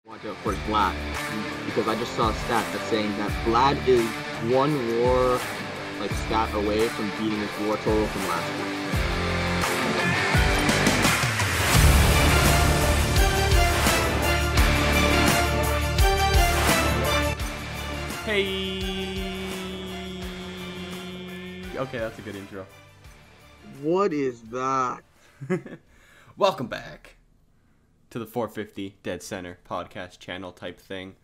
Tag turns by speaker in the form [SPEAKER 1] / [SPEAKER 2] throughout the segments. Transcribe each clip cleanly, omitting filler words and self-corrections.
[SPEAKER 1] Watch out for Vlad, because I just saw a stat that's saying that Vlad is one war stat away from beating his war total from last
[SPEAKER 2] week. Hey. Okay, that's a good intro.
[SPEAKER 1] What is that?
[SPEAKER 2] Welcome back to the 450 Dead Center podcast channel type thing.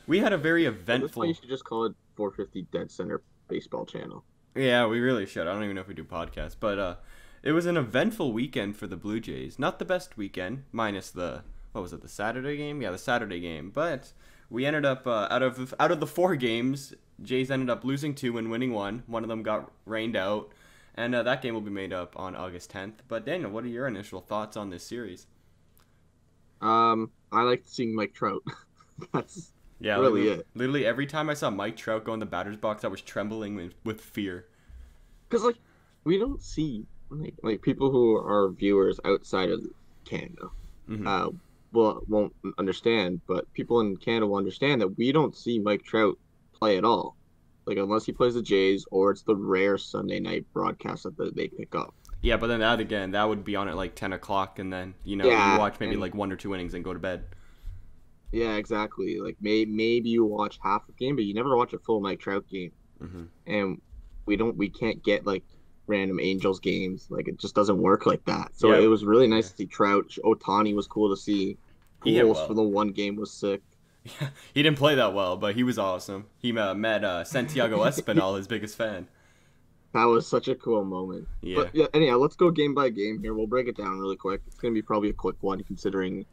[SPEAKER 2] We had a very eventful.
[SPEAKER 1] You should just call it 450 Dead Center baseball channel.
[SPEAKER 2] Yeah, we really should. I don't even know if we do podcasts, but it was an eventful weekend for the Blue Jays. Not the best weekend, minus the Saturday game? Yeah, the Saturday game. But we ended up out of the 4 games, Jays ended up losing 2 and winning 1. One of them got rained out. And that game will be made up on August 10th. But Daniel, what are your initial thoughts on this series?
[SPEAKER 1] I liked seeing Mike Trout. That's really it.
[SPEAKER 2] Literally every time I saw Mike Trout go in the batter's box, I was trembling with fear.
[SPEAKER 1] Because we don't see people who are viewers outside of Canada.
[SPEAKER 2] Mm-hmm.
[SPEAKER 1] Won't understand, but people in Canada will understand that we don't see Mike Trout play at all. Unless he plays the Jays, or it's the rare Sunday night broadcast that they pick up.
[SPEAKER 2] Yeah, but then that would be on at 10 o'clock, and then, you watch maybe 1 or 2 innings and go to bed.
[SPEAKER 1] Yeah, exactly. Maybe you watch half a game, but you never watch a full Mike Trout game.
[SPEAKER 2] Mm-hmm.
[SPEAKER 1] And we can't get, random Angels games. It just doesn't work like that. So It was really nice to see Trout. Ohtani was cool to see. Pujols for the one game was sick.
[SPEAKER 2] Yeah, he didn't play that well, but he was awesome. He met Santiago Espinal, his biggest fan.
[SPEAKER 1] That was such a cool moment.
[SPEAKER 2] Yeah.
[SPEAKER 1] But yeah, anyhow, let's go game by game here. We'll break it down really quick. It's going to be probably a quick one considering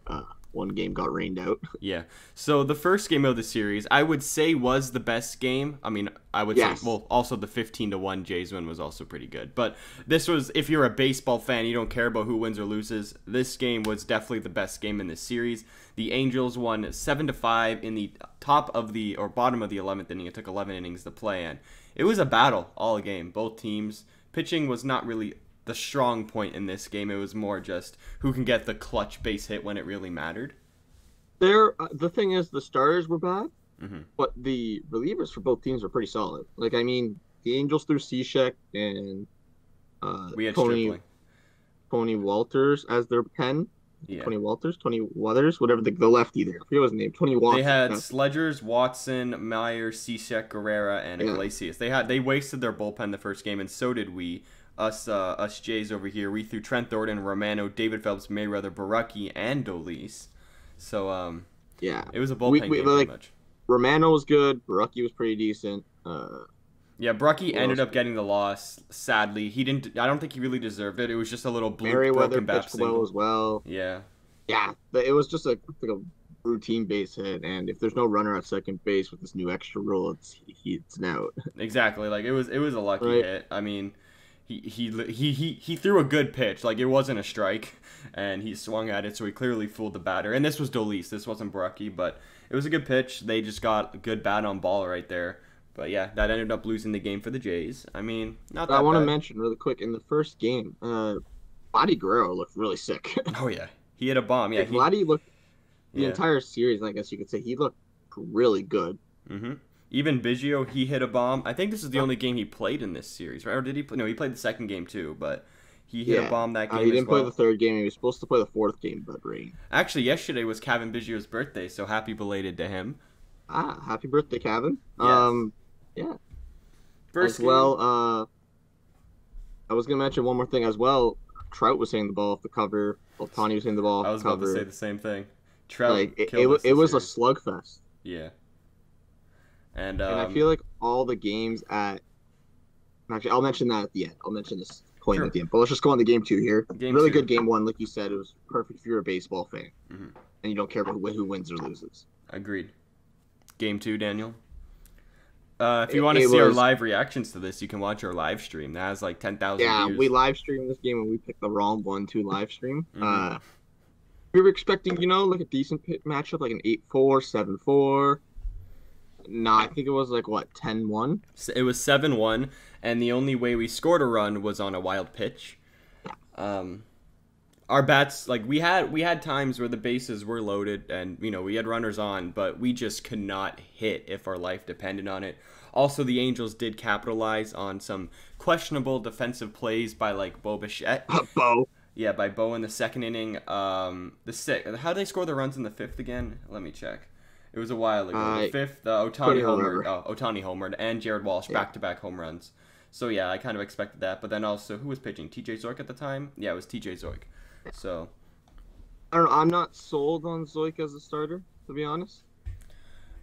[SPEAKER 1] one game got rained out.
[SPEAKER 2] Yeah. So the first game of the series, I would say was the best game. I mean, I would say, also the 15-1 Jays win was also pretty good. But this was, if you're a baseball fan, you don't care about who wins or loses, this game was definitely the best game in this series. The Angels won 7-5 in the bottom of the 11th inning. It took 11 innings to play, and it was a battle all game. Both teams. Pitching was not really the strong point in this game. It was more just who can get the clutch base hit when it really mattered.
[SPEAKER 1] The thing is, the starters were bad,
[SPEAKER 2] mm-hmm.
[SPEAKER 1] but the relievers for both teams were pretty solid. The Angels threw Cishek and
[SPEAKER 2] we had
[SPEAKER 1] Tony Walters as their pen.
[SPEAKER 2] Yeah.
[SPEAKER 1] Tony Waters, whatever the lefty there. I forget his name. Tony Waters.
[SPEAKER 2] They had Sledgers, Watson, Myers, Cishek, Guerrera, and Iglesias. They wasted their bullpen the first game, and so did we. Us Jays over here. We threw Trent Thornton, Romano, David Phelps, Mayweather, Baraki, and Dolis. So it was a bullpen game pretty much.
[SPEAKER 1] Romano was good. Baraki was pretty decent.
[SPEAKER 2] Baraki ended up getting the loss. Sadly, he didn't. I don't think he really deserved it. It was just a little broken bat single.
[SPEAKER 1] Well as well.
[SPEAKER 2] Yeah.
[SPEAKER 1] Yeah, it was just a routine base hit, and if there's no runner at second base with this new extra rule, it's an out.
[SPEAKER 2] Exactly. It was a lucky hit. I mean, he threw a good pitch. It wasn't a strike, and he swung at it, so he clearly fooled the batter. And this was Dolis. This wasn't Baraki, but it was a good pitch. They just got a good bat on ball right there. But yeah, that ended up losing the game for the Jays. I mean, not that bad.
[SPEAKER 1] I want to mention really quick, in the first game, Vladdy Guerrero looked really sick.
[SPEAKER 2] Oh yeah, he hit a bomb. Yeah,
[SPEAKER 1] Vladdy looked the entire series. I guess you could say he looked really good.
[SPEAKER 2] Mm-hmm. Even Biggio, he hit a bomb. I think this is the only game he played in this series, right? Or did he? No, he played the second game too, but he hit a bomb that game.
[SPEAKER 1] He didn't play the third game. He was supposed to play the fourth game, but rain.
[SPEAKER 2] Actually, yesterday was Kevin Biggio's birthday, so happy belated to him.
[SPEAKER 1] Happy birthday, Kevin.
[SPEAKER 2] Yes.
[SPEAKER 1] Yeah.
[SPEAKER 2] First
[SPEAKER 1] as well, I was gonna mention one more thing as well. Trout was hitting the ball off the cover. Ohtani was hitting the ball off the cover.
[SPEAKER 2] I was about to say the same thing. Trout
[SPEAKER 1] it was a slugfest.
[SPEAKER 2] Yeah. And
[SPEAKER 1] I feel like all the games actually, I'll mention that at the end. I'll mention this point at the end. But let's just go on to game 2 here. Good game 1, like you said. It was perfect if you're a baseball fan,
[SPEAKER 2] mm-hmm.
[SPEAKER 1] and you don't care about who wins or loses.
[SPEAKER 2] Agreed. Game 2, Daniel. If you want to see our live reactions to this, you can watch our live stream. That has 10,000 views.
[SPEAKER 1] Yeah, we live streamed this game and we picked the wrong one to live stream.
[SPEAKER 2] Mm-hmm.
[SPEAKER 1] We were expecting, a decent matchup, an 8-4, 7-4. No, I think it was 10-1?
[SPEAKER 2] It was 7-1, and the only way we scored a run was on a wild pitch. our bats, like we had times where the bases were loaded and we had runners on, but we just could not hit if our life depended on it. Also, the Angels did capitalize on some questionable defensive plays by like Bo Bichette.
[SPEAKER 1] Bo.
[SPEAKER 2] Yeah, by Bo in the second inning. How did they score the runs in the fifth again? Let me check. It was a while ago. The fifth, Ohtani homered, and Jared Walsh back-to-back home runs. So yeah, I kind of expected that. But then also, who was pitching? TJ Zeuch at the time? Yeah, it was TJ Zeuch. So
[SPEAKER 1] I don't know. I'm not sold on Zeuch as a starter, to be honest.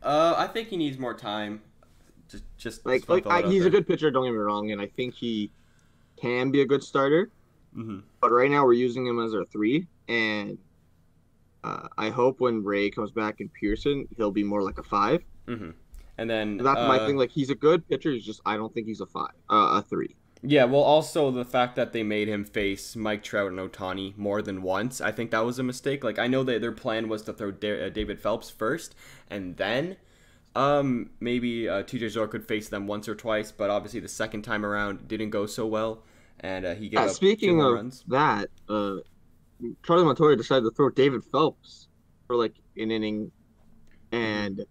[SPEAKER 2] I think he needs more time. Just
[SPEAKER 1] he's a good pitcher. Don't get me wrong, and I think he can be a good starter.
[SPEAKER 2] Mm-hmm.
[SPEAKER 1] But right now we're using him as our 3, and I hope when Ray comes back in Pearson, he'll be more like a 5.
[SPEAKER 2] Mm-hmm. And then
[SPEAKER 1] that's my thing. Like, he's a good pitcher. He's just I don't think he's a 3.
[SPEAKER 2] Yeah, well, also the fact that they made him face Mike Trout and Ohtani more than once, I think that was a mistake. Like, I know that their plan was to throw David Phelps first, and then maybe TJ Zeuch could face them once or twice, but obviously the second time around didn't go so well, and he gave up
[SPEAKER 1] speaking of
[SPEAKER 2] runs.
[SPEAKER 1] That, Charlie Montoya decided to throw David Phelps for like an inning, and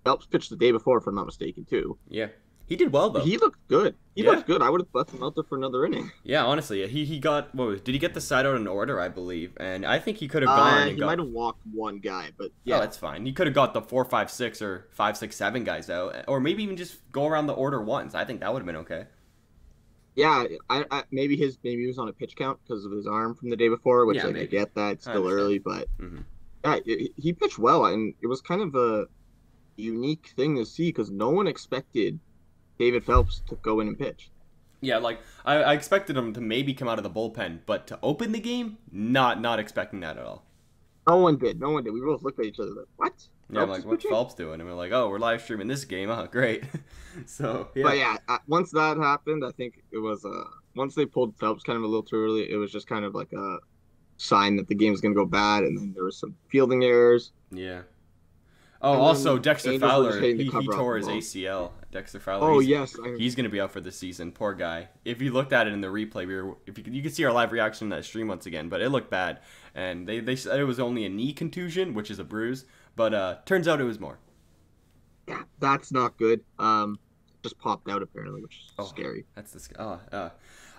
[SPEAKER 1] Phelps pitched the day before, if I'm not mistaken, too.
[SPEAKER 2] Yeah. He did well, though.
[SPEAKER 1] He looked good. He looked good. I would have left him out there for another inning.
[SPEAKER 2] Yeah, honestly. He got, did he get the side out in order, I believe? And I think he could have gone.
[SPEAKER 1] He might have walked one guy, but yeah.
[SPEAKER 2] Oh, that's fine. He could have got the 4, 5, 6, or 5, 6, 7 guys out. Or maybe even just go around the order once. I think that would have been okay.
[SPEAKER 1] Yeah, maybe he was on a pitch count because of his arm from the day before, which I get that. It's still early, but yeah, he pitched well. And it was kind of a unique thing to see because no one expected David Phelps to go in and pitch.
[SPEAKER 2] Yeah, like I expected him to maybe come out of the bullpen, but to open the game, not expecting that at all.
[SPEAKER 1] No one did. We both looked at each other like, what?
[SPEAKER 2] Yeah, I'm like, what's Phelps doing? And we're like, oh, we're live streaming this game. Oh, great. So, yeah.
[SPEAKER 1] But yeah, once that happened, I think it was once they pulled Phelps kind of a little too early, it was just kind of like a sign that the game was going to go bad, and then there was some fielding errors.
[SPEAKER 2] Yeah. Oh, and also Dexter Fowler, he tore his ACL. Dexter Fowler.
[SPEAKER 1] Oh, yes.
[SPEAKER 2] He's going to be out for the season. Poor guy. If you looked at it in the replay, you could see our live reaction in that stream once again, but it looked bad. And they said it was only a knee contusion, which is a bruise, but turns out it was more.
[SPEAKER 1] Yeah, that's not good. Just popped out apparently, which is scary.
[SPEAKER 2] That's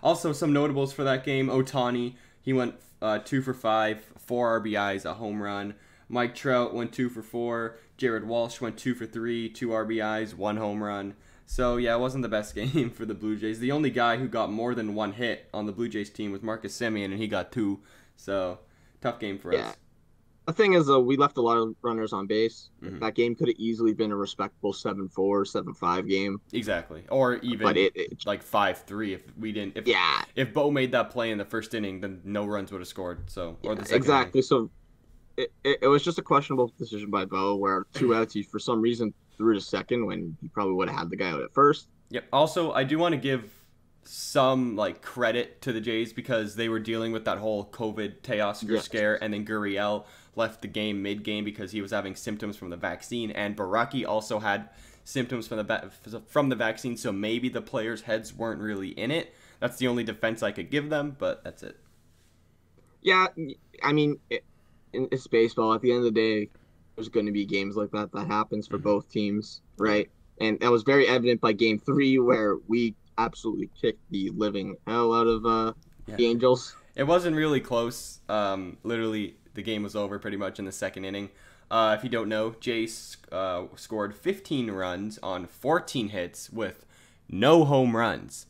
[SPEAKER 2] also some notables for that game. Ohtani, he went 2 for 5, 4 RBIs, a home run. Mike Trout went 2 for 4. Jared Walsh went 2 for 3, 2 RBIs, 1 home run. So, yeah, it wasn't the best game for the Blue Jays. The only guy who got more than 1 hit on the Blue Jays team was Marcus Semien, and he got 2. So, tough game for us.
[SPEAKER 1] The thing is, though, we left a lot of runners on base. Mm-hmm. That game could have easily been a respectable 7-4, 7-5 game.
[SPEAKER 2] Exactly. Or even like 5-3 if we didn't. If Bo made that play in the first inning, then no runs would have scored. So, or the second
[SPEAKER 1] exactly.
[SPEAKER 2] Inning.
[SPEAKER 1] So, it was just a questionable decision by Bo, where 2 outs, he for some reason threw to second when he probably would have had the guy out at first.
[SPEAKER 2] Yep. Also, I do want to give some credit to the Jays because they were dealing with that whole COVID Teoscar scare, and then Gurriel left the game mid-game because he was having symptoms from the vaccine, and Baraki also had symptoms from the vaccine, so maybe the players' heads weren't really in it. That's the only defense I could give them, but that's it.
[SPEAKER 1] Yeah, I mean, it's baseball. At the end of the day, there's going to be games like that happens for both teams, right? And that was very evident by Game 3 where we absolutely kicked the living hell out of the Angels.
[SPEAKER 2] It wasn't really close. Literally, the game was over pretty much in the second inning. If you don't know, Jays scored 15 runs on 14 hits with no home runs.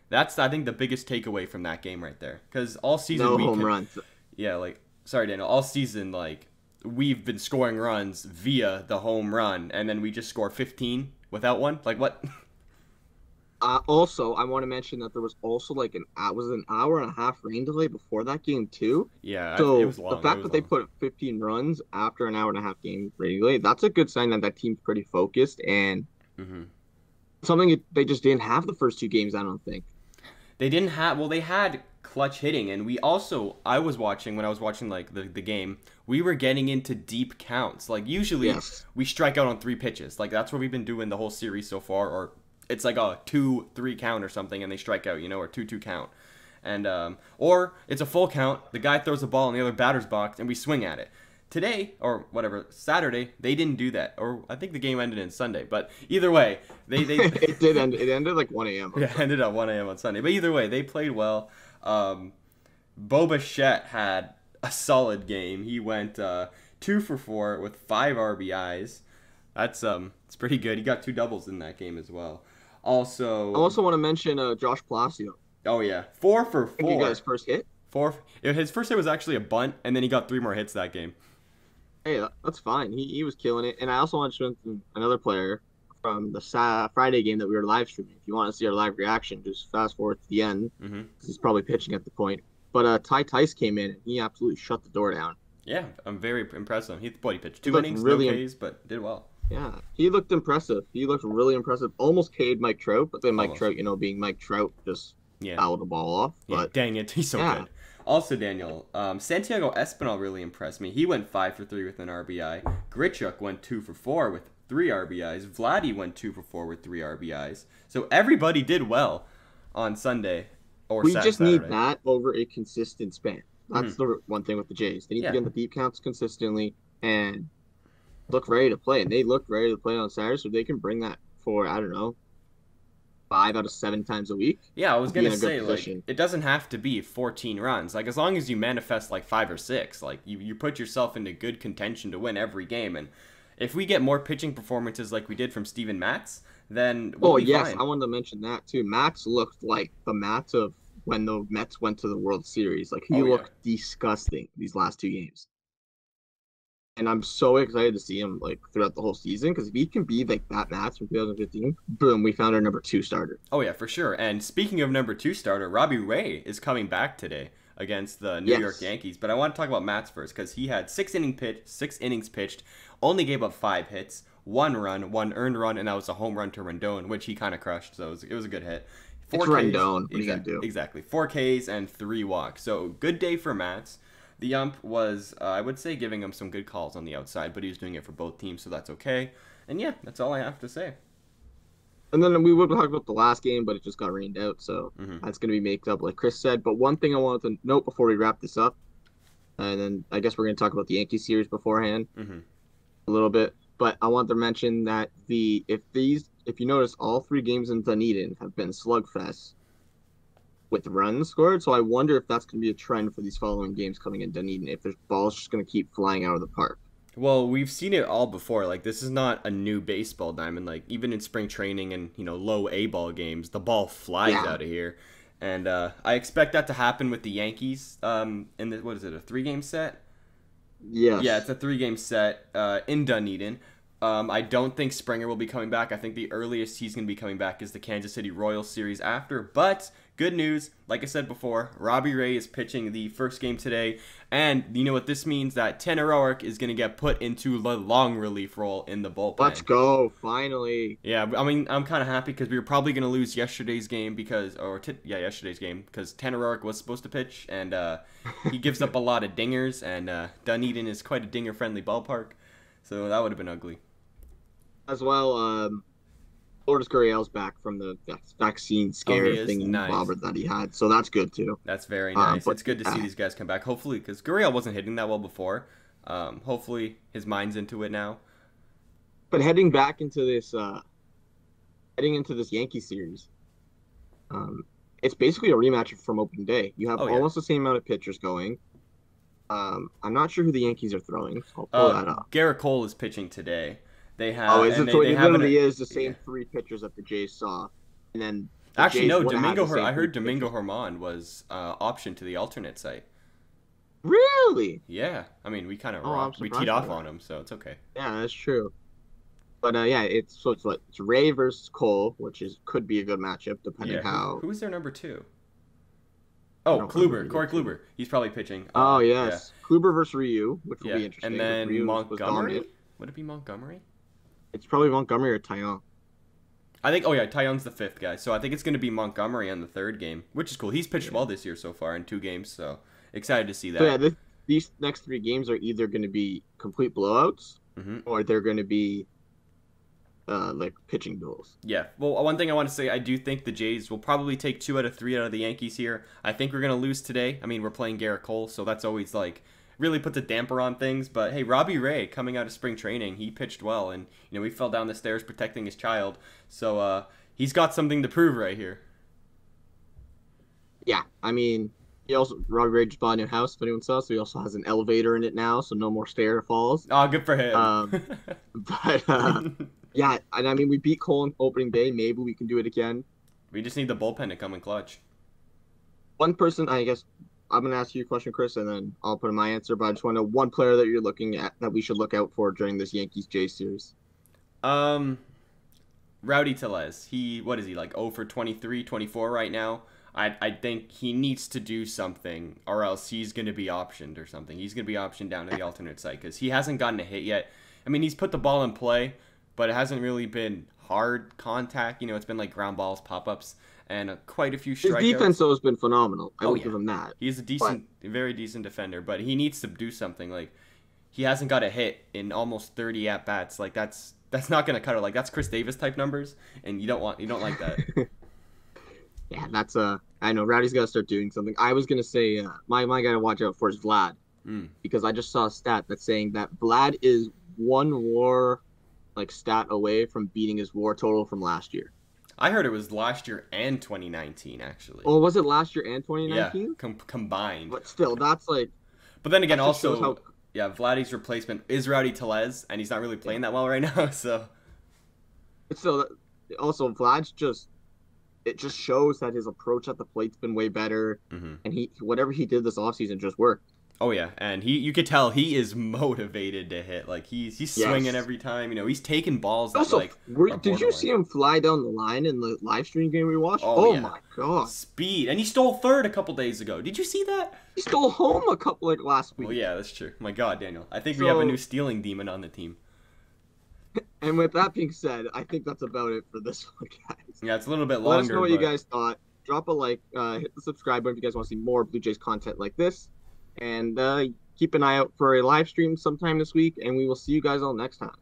[SPEAKER 2] That's, I think, the biggest takeaway from that game right there. Because all season
[SPEAKER 1] home runs.
[SPEAKER 2] Yeah, sorry, Daniel. All season, we've been scoring runs via the home run, and then we just score 15 without one? What?
[SPEAKER 1] Also, I want to mention that there was also an hour and a half rain delay before that game too.
[SPEAKER 2] Yeah,
[SPEAKER 1] so
[SPEAKER 2] it was long.
[SPEAKER 1] The fact that they put 15 runs after an hour and a half game rain delay, that's a good sign that team's pretty focused and something they just didn't have the first 2 games, I don't think.
[SPEAKER 2] They didn't have, they had clutch hitting, and when I was watching the game, we were getting into deep counts. Usually we strike out on 3 pitches. That's what we've been doing the whole series so far, or it's a 2-3 count or something, and they strike out, or 2-2 count. And or it's a full count. The guy throws the ball in the other batter's box, and we swing at it. Today, or whatever, Saturday, they didn't do that. Or I think the game ended in Sunday. But either way, they
[SPEAKER 1] it did end. It ended like 1 a.m.
[SPEAKER 2] Yeah, it ended at 1 a.m. on Sunday. But either way, they played well. Bo Bichette had a solid game. He went 2 for 4 with 5 RBIs. That's it's pretty good. He got 2 doubles in that game as well. Also,
[SPEAKER 1] I also want to mention Josh Palacio.
[SPEAKER 2] Oh yeah, 4 for 4.
[SPEAKER 1] I think he got his first hit.
[SPEAKER 2] His first hit was actually a bunt, and then he got 3 more hits that game.
[SPEAKER 1] Hey, that's fine. He was killing it. And I also want to mention another player from the Friday game that we were live streaming. If you want to see our live reaction, just fast forward to the end. Mm-hmm. He's probably pitching at the point. But Ty Tice came in, and he absolutely shut the door down.
[SPEAKER 2] Yeah, I'm very impressed with him. He pitched 2 innings, really no Ks, but did well.
[SPEAKER 1] Yeah, he looked impressive. He looked really impressive. Almost K'd Mike Trout, but then Mike Trout, being Mike Trout, just fouled the ball off. But
[SPEAKER 2] yeah, dang it, he's so good. Also, Daniel, Santiago Espinal really impressed me. He went 5 for 3 with an RBI. Grichuk went 2 for 4 with 3 RBIs. Vladdy went 2 for 4 with 3 RBIs. So everybody did well on Sunday or
[SPEAKER 1] Saturday. We just
[SPEAKER 2] need
[SPEAKER 1] that over a consistent span. That's the one thing with the Jays. They need to get in the deep counts consistently and look ready to play. And they looked ready to play on Saturday, so they can bring that for, 5 out of 7 times a week.
[SPEAKER 2] Yeah, I was going to say, it doesn't have to be 14 runs. Like, as long as you manifest, 5 or 6, you put yourself into good contention to win every game. And if we get more pitching performances like we did from Steven Matz, then we'll be fine.
[SPEAKER 1] I wanted to mention that, too. Matz looked like the Matz of when the Mets went to the World Series. He looked disgusting these last 2 games. And I'm so excited to see him throughout the whole season, because if he can be that Matz from 2015, boom, we found our number 2 starter.
[SPEAKER 2] Oh yeah, for sure. And speaking of number 2 starter, Robbie Ray is coming back today against the New York Yankees. But I want to talk about Matz first, because he had 6 innings pitched, only gave up 5 hits, 1 run, 1 earned run, and that was a home run to Rendon, which he kind of crushed. So it was a good hit.
[SPEAKER 1] 4 Ks, Rendon. What are you gonna do?
[SPEAKER 2] Exactly. 4 Ks and 3 walks. So good day for Matz. The ump was, I would say, giving him some good calls on the outside, but he was doing it for both teams, so that's okay. And yeah, that's all I have to say.
[SPEAKER 1] And then we would talk about the last game, but it just got rained out, so that's going to be made up, like Chris said. But one thing I wanted to note before we wrap this up, and then I guess we're going to talk about the Yankee series beforehand a little bit. But I want to mention that if you notice, all 3 games in Dunedin have been slugfests with runs scored, so I wonder if that's going to be a trend for these following games coming in Dunedin, if there's balls just going to keep flying out of the park.
[SPEAKER 2] Well, we've seen it all before. This is not a new baseball diamond. Even in spring training and, low A-ball games, the ball flies out of here. And I expect that to happen with the Yankees in what is it, a 3-game set?
[SPEAKER 1] Yes.
[SPEAKER 2] Yeah, it's a 3-game set in Dunedin. I don't think Springer will be coming back. I think the earliest he's going to be coming back is the Kansas City Royals series after. But good news, like I said before, Robbie Ray is pitching the first game today. And you know what this means? That Tanner Roark is going to get put into the long relief role in the bullpen.
[SPEAKER 1] Let's go, finally.
[SPEAKER 2] Yeah, I mean, I'm kind of happy because we were probably going to lose yesterday's game because Tanner Roark was supposed to pitch. And he gives up a lot of dingers. And Dunedin is quite a dinger-friendly ballpark. So that would have been ugly.
[SPEAKER 1] As well, Lourdes Gurriel's back from the vaccine scare bobber that he had, so that's good too.
[SPEAKER 2] That's very nice. It's good to see these guys come back. Hopefully, because Gurriel wasn't hitting that well before. Hopefully, his mind's into it now.
[SPEAKER 1] But heading into this Yankee series, it's basically a rematch from opening day. You have almost the same amount of pitchers going. I'm not sure who the Yankees are throwing. So I'll pull that up.
[SPEAKER 2] Garrett Cole is pitching today. They have.
[SPEAKER 1] Oh, is it? So it literally is the same 3 pitchers that the Jays saw, and then
[SPEAKER 2] actually no. I heard Domingo Germán was optioned to the alternate site.
[SPEAKER 1] Really?
[SPEAKER 2] Yeah. I mean, we kind of we teed off on him, so it's okay.
[SPEAKER 1] Yeah, that's true. But it's Ray versus Cole, which could be a good matchup depending how.
[SPEAKER 2] Who's their number 2? Oh, Kluber, Corey Kluber. He's probably pitching.
[SPEAKER 1] Oh yes, yeah. Kluber versus Ryu, which will be interesting.
[SPEAKER 2] And then Montgomery. Would it be Montgomery?
[SPEAKER 1] It's probably Montgomery or Taillon.
[SPEAKER 2] I think. Oh yeah, Taillon's the 5th guy, so I think it's going to be Montgomery on the 3rd game, which is cool. He's pitched well this year so far in 2 games, so excited to see that.
[SPEAKER 1] So these next 3 games are either going to be complete blowouts, or they're going to be like pitching duels.
[SPEAKER 2] Yeah. Well, one thing I want to say, I do think the Jays will probably take 2 out of 3 out of the Yankees here. I think we're gonna lose today. I mean, we're playing Garrett Cole, so that's always like really puts a damper on things. But hey, Robbie Ray coming out of spring training, he pitched well, and he fell down the stairs protecting his child. So he's got something to prove right here.
[SPEAKER 1] Yeah, I mean, Robbie Ray just bought a new house. If anyone saw, so he also has an elevator in it now, so no more stair falls.
[SPEAKER 2] Oh, good for him.
[SPEAKER 1] But yeah, and I mean, we beat Cole on opening day. Maybe we can do it again.
[SPEAKER 2] We just need the bullpen to come in clutch.
[SPEAKER 1] One person, I guess, I'm gonna ask you a question, Chris, and then I'll put in my answer. But I just want to know one player that you're looking at that we should look out for during this Yankees-Jays series.
[SPEAKER 2] Rowdy Tellez. What is he, like 0 for 23, 24 right now? I think he needs to do something, or else he's going to be optioned or something. He's going to be optioned down to the alternate site because he hasn't gotten a hit yet. I mean, he's put the ball in play, but it hasn't really been hard contact. It's been like ground balls, pop-ups, and quite a few strikeouts.
[SPEAKER 1] His defense, though, has been phenomenal. I will give him that.
[SPEAKER 2] He's a very decent defender, but he needs to do something. Like, he hasn't got a hit in almost 30 at-bats. Like, that's not going to cut it. Like, that's Chris Davis type numbers, and you don't like that.
[SPEAKER 1] Yeah, I know Rowdy's got to start doing something. I was going to say my guy to watch out for is Vlad, because I just saw a stat that's saying that Vlad is 1 WAR stat away from beating his WAR total from last year.
[SPEAKER 2] I heard it was last year and 2019, actually.
[SPEAKER 1] Oh, was it last year and 2019?
[SPEAKER 2] Yeah, combined.
[SPEAKER 1] But still, that's like...
[SPEAKER 2] But then again, also, Vladdy's replacement is Rowdy Tellez, and he's not really playing that well right now, so...
[SPEAKER 1] So, also, Vlad's it just shows that his approach at the plate's been way better, and whatever he did this offseason just worked.
[SPEAKER 2] Oh yeah, and you could tell he is motivated to hit. Like he's swinging every time. He's taking balls.
[SPEAKER 1] Also, did you see him fly down the line in the live stream game we watched? Oh yeah. My god,
[SPEAKER 2] speed! And he stole third a couple days ago. Did you see that?
[SPEAKER 1] He stole home a couple last week.
[SPEAKER 2] Oh yeah, that's true. My god, Daniel, I think we have a new stealing demon on the team.
[SPEAKER 1] And with that being said, I think that's about it for this one, guys.
[SPEAKER 2] Yeah, it's a little bit longer.
[SPEAKER 1] Let us know what you guys thought. Drop a like, hit the subscribe button if you guys want to see more Blue Jays content like this. And keep an eye out for a live stream sometime this week, and we will see you guys all next time.